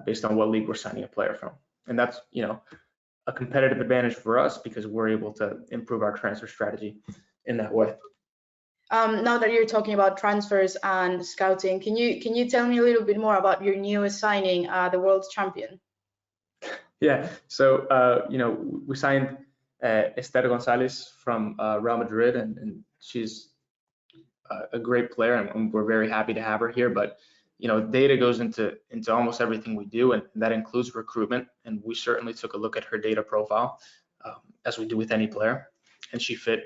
based on what league we're signing a player from. And that's a competitive advantage for us, because we're able to improve our transfer strategy in that way. Now that you're talking about transfers and scouting, can you tell me a little bit more about your newest signing, the world champion? Yeah, so we signed Esther Gonzalez from Real Madrid, and she's a great player, and we're very happy to have her here. But data goes into almost everything we do, and that includes recruitment. And we certainly took a look at her data profile, as we do with any player, and she fit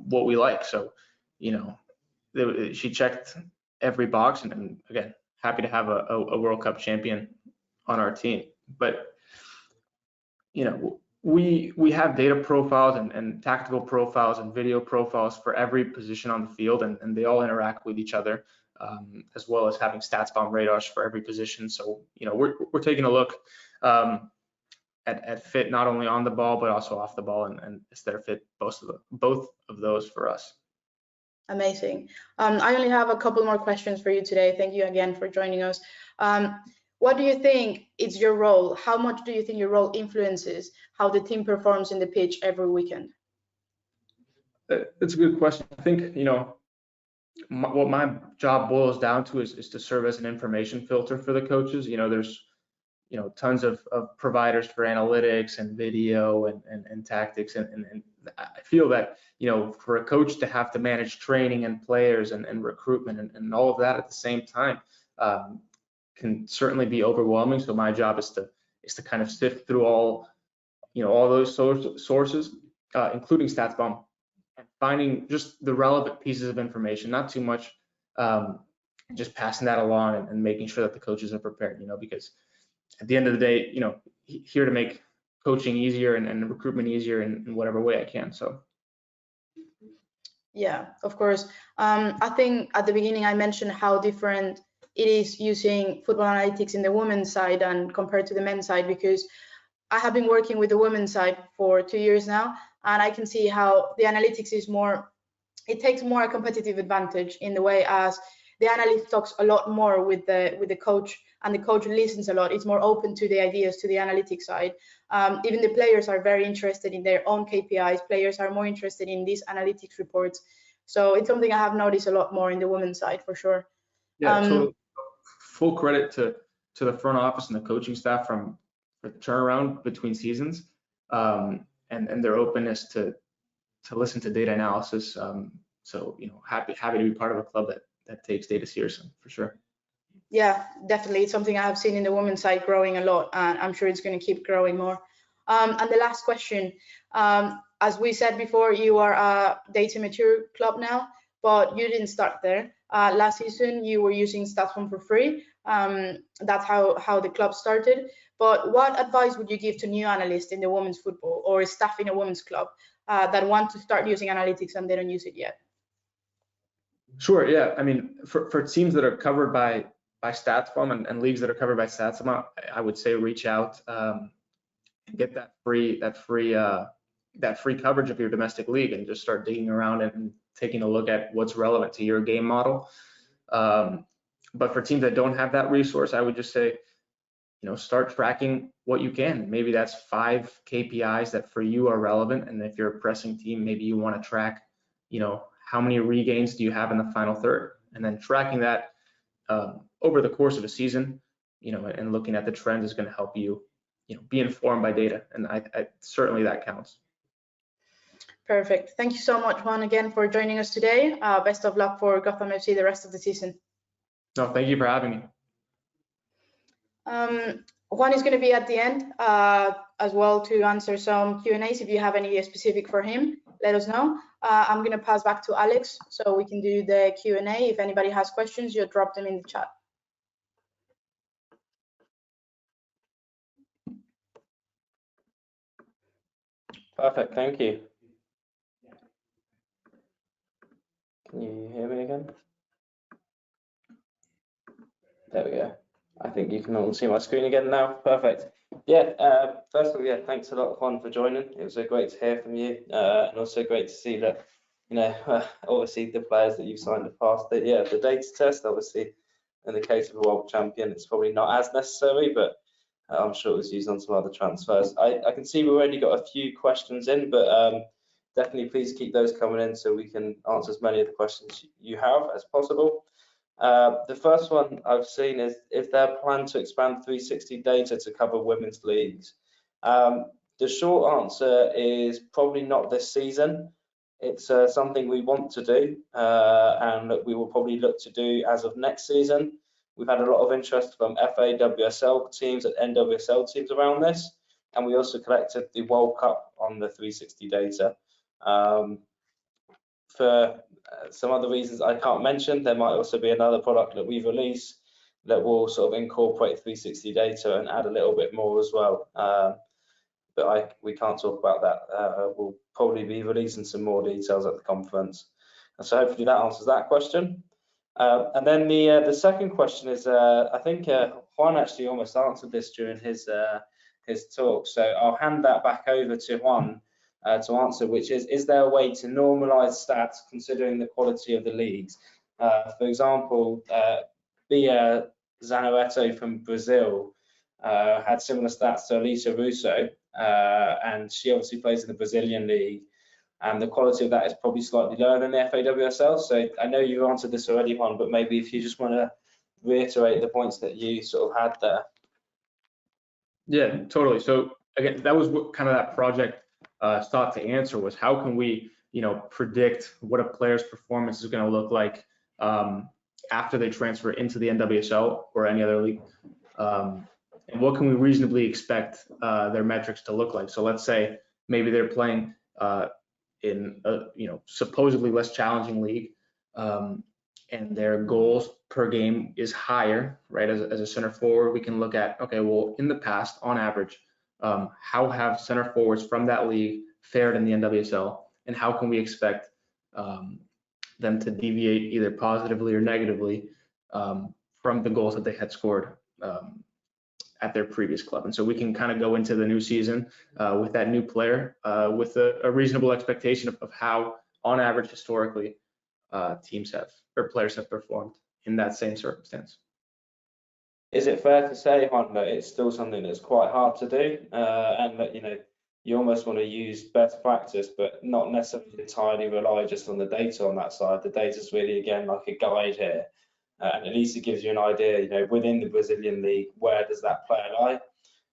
what we like. So she checked every box, and again, happy to have a World Cup champion on our team. But we have data profiles and tactical profiles and video profiles for every position on the field, and they all interact with each other, as well as having StatsBomb radars for every position. So we're taking a look at fit not only on the ball but also off the ball, and Esther fit both of those for us. Amazing. I only have a couple more questions for you today. Thank you again for joining us. What do you think is your role? How much do you think your role influences how the team performs in the pitch every weekend? That's a good question. I think what my job boils down to is to serve as an information filter for the coaches. There's tons of providers for analytics and video and tactics, and I feel that, for a coach to have to manage training and players and recruitment and all of that at the same time can certainly be overwhelming. So my job is to kind of sift through all those sources, including StatsBomb, and finding just the relevant pieces of information, not too much, just passing that along and making sure that the coaches are prepared, because at the end of the day, here to make coaching easier and recruitment easier in whatever way I can. So. Yeah, of course. I think at the beginning I mentioned how different it is using football analytics in the women's side and compared to the men's side, because I have been working with the women's side for 2 years now, and I can see how the analytics is it takes more a competitive advantage in the way as the analyst talks a lot more with the coach, and the coach listens a lot. It's more open to the ideas, to the analytics side. Even the players are very interested in their own KPIs. Players are more interested in these analytics reports. So it's something I have noticed a lot more in the women's side for sure. Yeah, totally. Full credit to the front office and the coaching staff for the turnaround between seasons, and their openness to listen to data analysis. So happy to be part of a club that takes data seriously, for sure. Yeah, definitely. It's something I have seen in the women's side growing a lot, and I'm sure it's going to keep growing more. And the last question, as we said before, you are a data mature club now, but you didn't start there. Last season, you were using StatsBomb for free. That's how the club started. But what advice would you give to new analysts in the women's football or staff in a women's club that want to start using analytics and they don't use it yet? Sure. Yeah. I mean, for teams that are covered by StatsBomb and leagues that are covered by StatsBomb, I would say reach out and get that free coverage of your domestic league and just start digging around and taking a look at what's relevant to your game model. But for teams that don't have that resource, I would just say, start tracking what you can. Maybe that's 5 KPIs that for you are relevant. And if you're a pressing team, maybe you want to track, how many regains do you have in the final third? And then tracking that over the course of a season, and looking at the trends is going to help you, be informed by data. And I certainly that counts. Perfect. Thank you so much, Juan, again for joining us today. Best of luck for Gotham FC the rest of the season. No, thank you for having me. Juan is going to be at the end as well to answer some Q&As. If you have any specific for him, let us know. I'm going to pass back to Alex so we can do the Q&A. If anybody has questions, you drop them in the chat. Perfect, thank you. Can you hear me again? There we go. I think you can all see my screen again now. Perfect. Yeah, first of all, yeah, thanks a lot, Juan, for joining. It was great to hear from you, and also great to see that, obviously the players that you've signed have passed the data test. Obviously, in the case of a world champion, it's probably not as necessary, but I'm sure it was used on some other transfers. I can see we've already got a few questions in, but definitely please keep those coming in so we can answer as many of the questions you have as possible. The first one I've seen is there a plan to expand 360 data to cover women's leagues? The short answer is probably not this season. It's something we want to do and that we will probably look to do as of next season. We've had a lot of interest from FA, WSL teams and NWSL teams around this, and we also collected the World Cup on the 360 data. For some other reasons I can't mention, there might also be another product that we release that will sort of incorporate 360 data and add a little bit more as well. But we can't talk about that. We'll probably be releasing some more details at the conference. And so hopefully that answers that question. And then the second question is, I think Juan actually almost answered this during his talk. So I'll hand that back over to Juan to answer, which is there a way to normalize stats considering the quality of the leagues? For example, Bia Zanerato from Brazil had similar stats to Alicia Russo, and she obviously plays in the Brazilian league, and the quality of that is probably slightly lower than the FAWSL. So I know you answered this already, Juan, but maybe if you just want to reiterate the points that you sort of had there. Yeah, totally. So again, that was what kind of that project sought to answer was how can we, predict what a player's performance is going to look like after they transfer into the NWSL or any other league, and what can we reasonably expect their metrics to look like. So let's say maybe they're playing in a supposedly less challenging league, and their goals per game is higher, right? As a center forward, we can look at, okay, well, in the past, on average, how have center forwards from that league fared in the NWSL, and how can we expect them to deviate either positively or negatively from the goals that they had scored at their previous club. And so we can kind of go into the new season with that new player with a reasonable expectation of how, on average, historically, teams have or players have performed in that same circumstance. Is it fair to say, Juan, that it's still something that's quite hard to do, and that you almost want to use best practice, but not necessarily entirely rely just on the data on that side? The data is really, again, like a guide here, and at least it gives you an idea, within the Brazilian league, where does that player lie?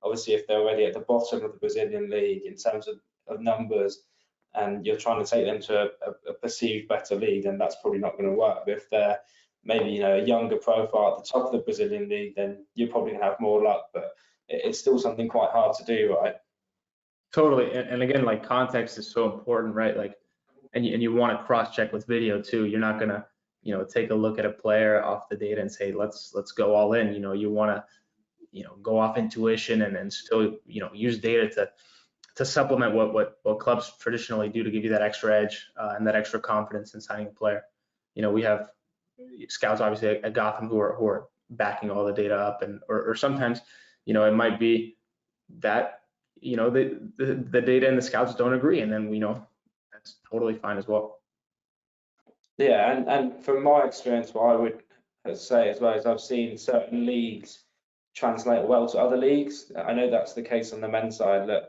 Obviously, if they're already at the bottom of the Brazilian league in terms of numbers, and you're trying to take them to a perceived better league, then that's probably not going to work. But if they're maybe a younger profile at the top of the Brazilian league, then you're probably going to have more luck. But it's still something quite hard to do, right? Totally, and again, like, context is so important, right? Like, and you want to cross-check with video too. You're not gonna take a look at a player off the data and say let's go all in. You want to go off intuition and still use data to supplement what clubs traditionally do to give you that extra edge and that extra confidence in signing a player. We have scouts obviously at Gotham who are backing all the data up, or sometimes it might be that the data and the scouts don't agree, and then that's totally fine as well. Yeah, and from my experience, what I would say as well is I've seen certain leagues translate well to other leagues. I know that's the case on the men's side. Look,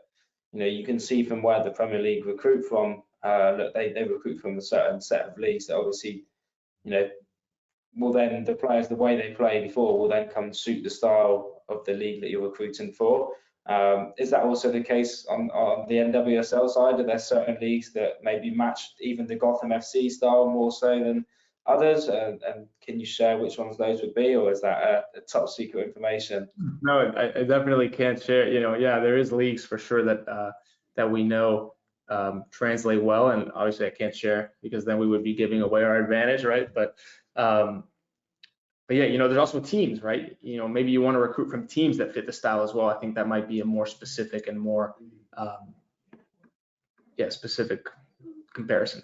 you can see from where the Premier League recruit from. Look, they recruit from a certain set of leagues that obviously, will then the players, the way they play before, will then come suit the style of the league that you're recruiting for. Is that also the case on the NWSL side? Are there certain leagues that maybe match even the Gotham FC style more so than others? And can you share which ones those would be, or is that a top secret information? No, I definitely can't share. Yeah, there is leagues for sure that we know translate well, and obviously I can't share because then we would be giving away our advantage, right? But yeah, there's also teams, right? Maybe you want to recruit from teams that fit the style as well. I think that might be a more specific and more specific comparison.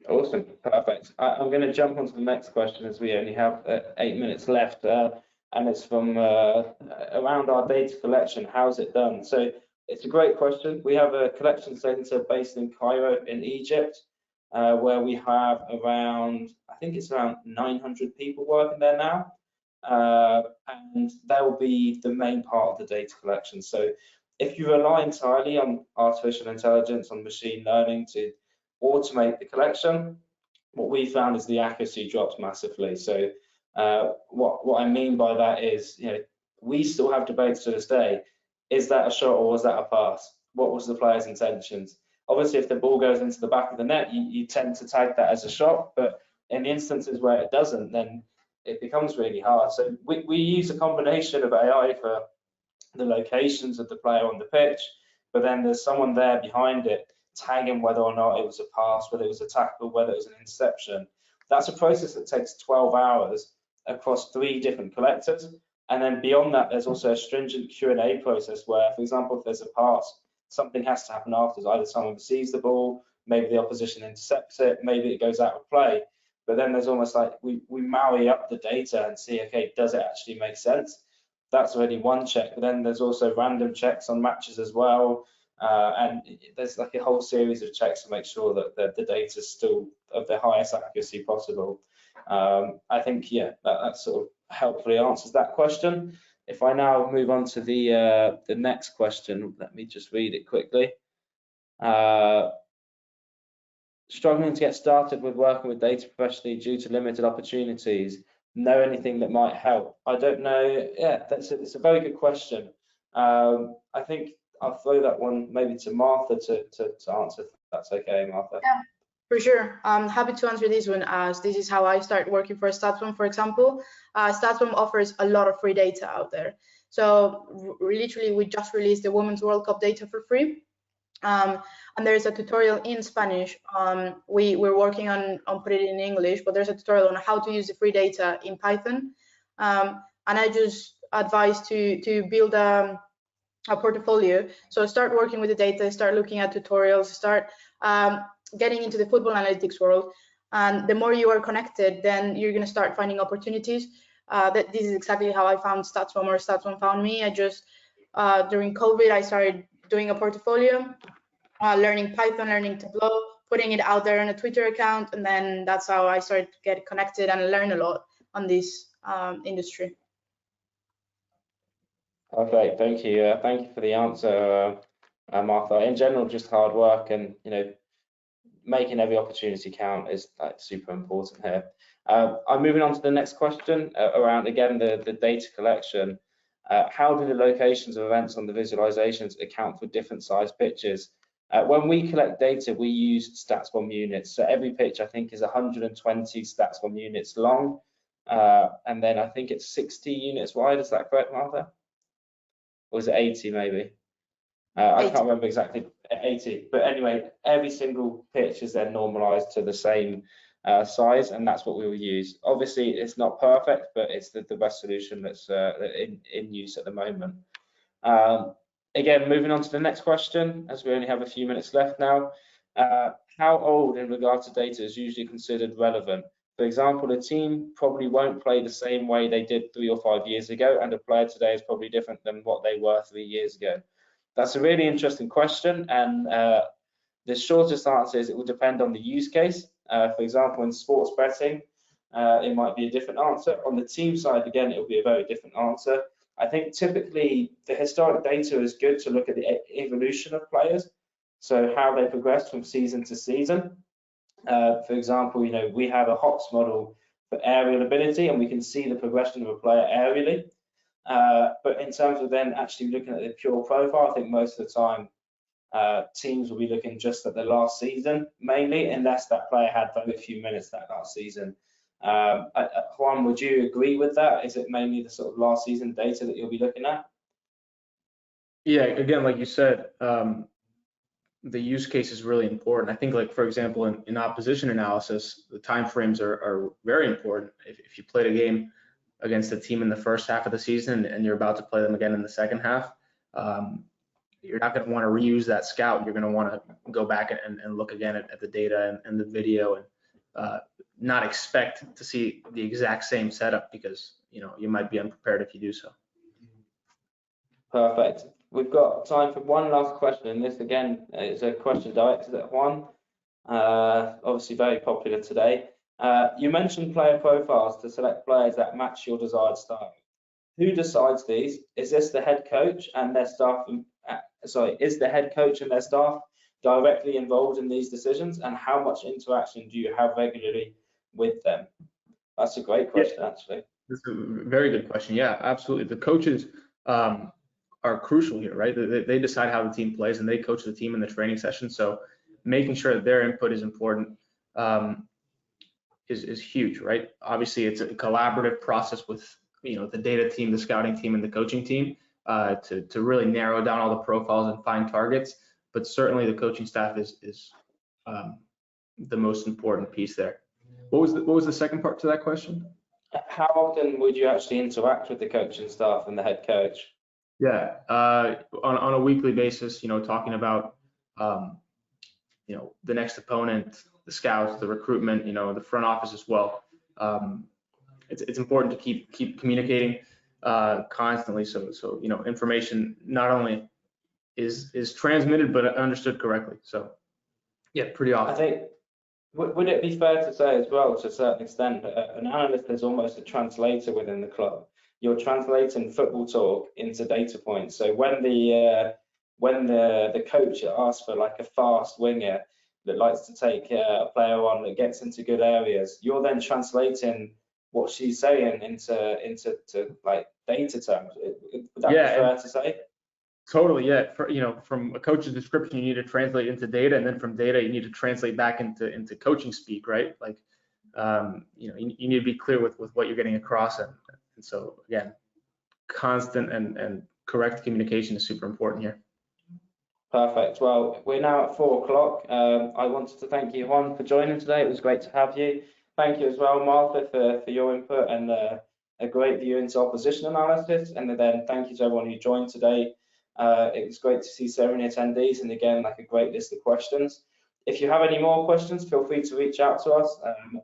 Awesome, perfect. I'm going to jump onto the next question as we only have 8 minutes left, and it's from around our data collection. How's it done? So it's a great question. We have a collection center based in Cairo in Egypt, where we have around, I think it's around 900 people working there now, and that will be the main part of the data collection. So if you rely entirely on artificial intelligence, on machine learning to automate the collection, what we found is the accuracy drops massively. So what I mean by that is, we still have debates to this day. Is that a shot or was that a pass? What was the player's intentions? Obviously, if the ball goes into the back of the net, you tend to tag that as a shot, but in the instances where it doesn't, then it becomes really hard. So we use a combination of AI for the locations of the player on the pitch, but then there's someone there behind it tagging whether or not it was a pass, whether it was a tackle, whether it was an interception. That's a process that takes 12 hours across 3 different collectors. And then beyond that, there's also a stringent Q&A process where, for example, if there's a pass, something has to happen afterwards. Either someone receives the ball, maybe the opposition intercepts it, maybe it goes out of play. But then there's almost like we marry up the data and see, okay, does it actually make sense? That's already one check. But then there's also random checks on matches as well. And there's like a whole series of checks to make sure that the data is still of the highest accuracy possible. I think, yeah, that sort of helpfully answers that question. If I now move on to the next question, let me just read it quickly. Struggling to get started with working with data professionally due to limited opportunities. Know anything that might help? I don't know. Yeah, it's a very good question. I think I'll throw that one maybe to Martha to answer, if that's okay, Martha. Yeah, for sure. I'm happy to answer this one, as this is how I started working for StatsBomb, for example. StatsBomb offers a lot of free data out there. So literally, we just released the Women's World Cup data for free. And there's a tutorial in Spanish. We're working on putting it in English, but there's a tutorial on how to use the free data in Python. And I just advise to build a portfolio. So start working with the data, start looking at tutorials, start getting into the football analytics world. And the more you are connected, then you're going to start finding opportunities. This is exactly how I found StatsBomb, or StatsBomb found me. I just, during COVID, I started doing a portfolio, learning Python, learning Tableau, putting it out there on a Twitter account. And then that's how I started to get connected and learn a lot on this industry. Okay, thank you. Thank you for the answer, Martha. In general, just hard work and, you know, making every opportunity count is like super important here. I'm moving on to the next question around, again, the data collection. How do the locations of events on the visualizations account for different size pitches? When we collect data, we use StatsBomb units. So every pitch, I think, is 120 StatsBomb units long. And then I think it's 60 units wide. Is that correct, Martha? Or was it 80 maybe? I can't remember exactly, 80. But anyway, every single pitch is then normalized to the same size, and that's what we will use. Obviously, it's not perfect, but it's the best solution that's in use at the moment. Again, moving on to the next question, as we only have a few minutes left now. How old in regard to data is usually considered relevant? For example, a team probably won't play the same way they did 3 or 5 years ago, and a player today is probably different than what they were 3 years ago. That's a really interesting question, and the shortest answer is it will depend on the use case. For example, in sports betting, it might be a different answer. On the team side, again, it will be a very different answer. I think typically the historic data is good to look at the evolution of players, so how they progress from season to season. For example, you know, we have a HOPS model for aerial ability, and we can see the progression of a player aerially. But in terms of then actually looking at the pure profile, I think most of the time teams will be looking just at the last season mainly, unless that player had very few minutes that last season. Juan, would you agree with that? Is it mainly the sort of last season data that you'll be looking at? Yeah, again, like you said, the use case is really important. I think, like, for example, in opposition analysis, the timeframes are very important. If you played a game against a team in the first half of the season and you're about to play them again in the second half, you're not going to want to reuse that scout. You're going to want to go back and look again at the data and the video, and not expect to see the exact same setup, because you might be unprepared if you do so. Perfect. We've got time for one last question, and this again is a question directed at Juan. Obviously very popular today. You mentioned player profiles to select players that match your desired style. Who decides these? Is this the head coach and their staff? Is the head coach and their staff directly involved in these decisions? And how much interaction do you have regularly with them? That's a great question, actually. That's a very good question. Yeah, absolutely. The coaches are crucial here, right? They decide how the team plays, and they coach the team in the training session. So making sure that their input is important is huge, right? Obviously, it's a collaborative process with the data team, the scouting team, and the coaching team to really narrow down all the profiles and find targets. But certainly, the coaching staff is the most important piece there. What was the second part to that question? How often would you actually interact with the coaching staff and the head coach? Yeah, on a weekly basis, talking about the next opponent, the scouts, the recruitment, the front office as well. It's important to keep communicating constantly, so information not only is transmitted but understood correctly. So yeah, pretty often. I think, would it be fair to say as well, to a certain extent, an analyst is almost a translator within the club? You're translating football talk into data points. So when the coach asks for like a fast winger that likes to take a player on that gets into good areas, you're then translating what she's saying into like data terms. Would that be fair to say? Totally, yeah. From a coach's description, you need to translate into data, and then from data, you need to translate back into coaching speak, right? Like, you need to be clear with what you're getting across, and so again, constant and correct communication is super important here. Perfect. Well, we're now at 4 o'clock. I wanted to thank you, Juan, for joining today. It was great to have you. Thank you as well, Martha, for your input and a great view into opposition analysis. And then thank you to everyone who joined today. It was great to see so many attendees, and again, like a great list of questions. If you have any more questions, feel free to reach out to us.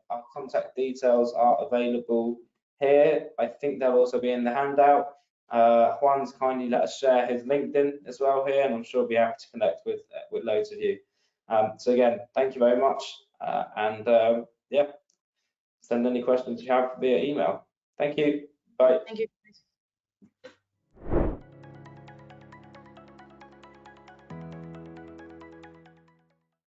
Our contact details are available here. I think they'll also be in the handout. Juan's kindly let us share his LinkedIn as well here, and I'm sure we'll be happy to connect with loads of you. So again, thank you very much, yeah, send any questions you have via email. Thank you. Bye. Thank you.